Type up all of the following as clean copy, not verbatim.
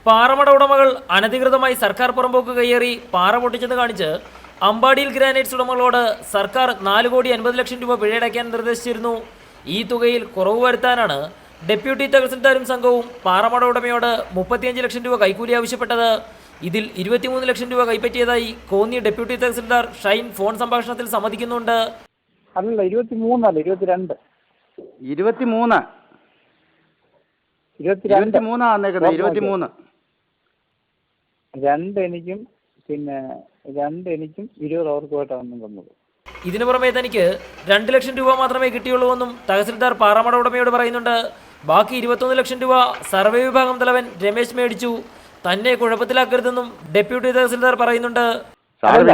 പാറമട ഉടമകൾ അനധികൃതമായി സർക്കാർ പുറമ്പോക്ക് കയ്യേറി പാറ പൊട്ടിച്ചെന്ന് കാണിച്ച് അമ്പാടിയിൽ ഗ്രാനൈറ്റ്സ് ഉടമകളോട് സർക്കാർ 4,50,00,000 രൂപ പിഴയടയ്ക്കാൻ നിർദ്ദേശിച്ചിരുന്നു. ഈ തുകയിൽ കുറവ് വരുത്താനാണ് ഡെപ്യൂട്ടി തഹസിൽദാരും സംഘവും പാറമട ഉടമയോട് 35 ലക്ഷം രൂപ കൈക്കൂലി ആവശ്യപ്പെട്ടത്. ഇതിൽ 23 ലക്ഷം രൂപ കൈപ്പറ്റിയതായി കോന്നി ഡെപ്യൂട്ടി തഹസിൽദാർ ഷൈൻ ഫോൺ സംഭാഷണത്തിൽ സമ്മതിക്കുന്നുണ്ട്. അല്ല 23 അല്ല 22. 23 രണ്ട് എനിക്കും പിന്നെ 2 എനിക്കും 20 അവർക്കുമായിട്ടാണ് തന്നത്. ഇതിനു പുറമെ തനിക്ക് 2 ലക്ഷം രൂപ മാത്രമേ കിട്ടിയുള്ളൂവെന്നും തഹസിൽദാർ പാറമട ഉടമയോട് പറയുന്നുണ്ട്. ബാക്കി 21 ലക്ഷം രൂപ സർവേ വിഭാഗം തലവൻ രമേശ് മേടിച്ചു. തന്നെ കുഴപ്പത്തിലാക്കരുതെന്നും ഡെപ്യൂട്ടി തഹസിൽദാർ പറയുന്നുണ്ട്. പിന്നെ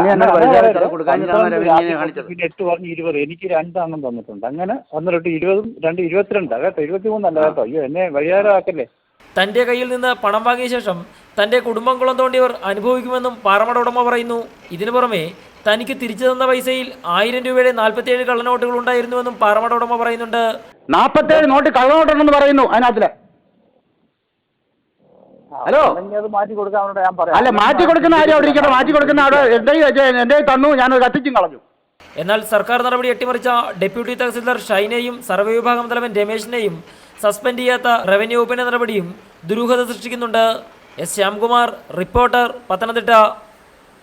8 പറഞ്ഞ് 20 എനിക്ക് 2 തന്നിട്ടുണ്ട്. അങ്ങനെ 1 20 2 22 കേട്ടോ, 23 അല്ല കേട്ടോ. അയ്യോ എന്നെ വഴിയാരാക്കല്ലേ. തന്റെ കയ്യിൽ നിന്ന് പണം വാങ്ങിയ ശേഷം തന്റെ കുടുംബം കുളം തോണ്ടിയവർ അനുഭവിക്കുമെന്നും പാറമട ഉടമ പറയുന്നു. ഇതിനു പുറമെ തനിക്ക് തിരിച്ചു തന്ന പൈസയിൽ 1000 രൂപയുടെ 47 കള്ളനോട്ടുകൾ ഉണ്ടായിരുന്നുവെന്നും പാറമട ഉടമ പറയുന്നുണ്ട്. 47 നോട്ട് കള്ളനോട്ടുണ്ടെന്ന് പറയുന്നു അതിനകത്തില്. ഹലോ, അത് മാറ്റി കൊടുക്കാൻ ഞാൻ പറയാം. അല്ല മാറ്റി കൊടുക്കുന്ന കാര്യം അവിടെ ഇരിക്കട്ടെ. മാറ്റി കൊടുക്കുന്ന അവിടെ എന്റെ തന്നു, ഞാൻ കത്തിച്ചും കളഞ്ഞു. എന്നാൽ സർക്കാർ നടപടി അട്ടിമറിച്ച ഡെപ്യൂട്ടി തഹസിൽദാർ ഷൈനെയും സർവേ വിഭാഗം തലവൻ രമേശിനെയും സസ്പെൻഡ് ചെയ്യാത്ത റവന്യൂ വകുപ്പിന്റെ നടപടിയും ദുരൂഹത സൃഷ്ടിക്കുന്നുണ്ട്. S Shyamkumar, reporter, Pathanamthitta.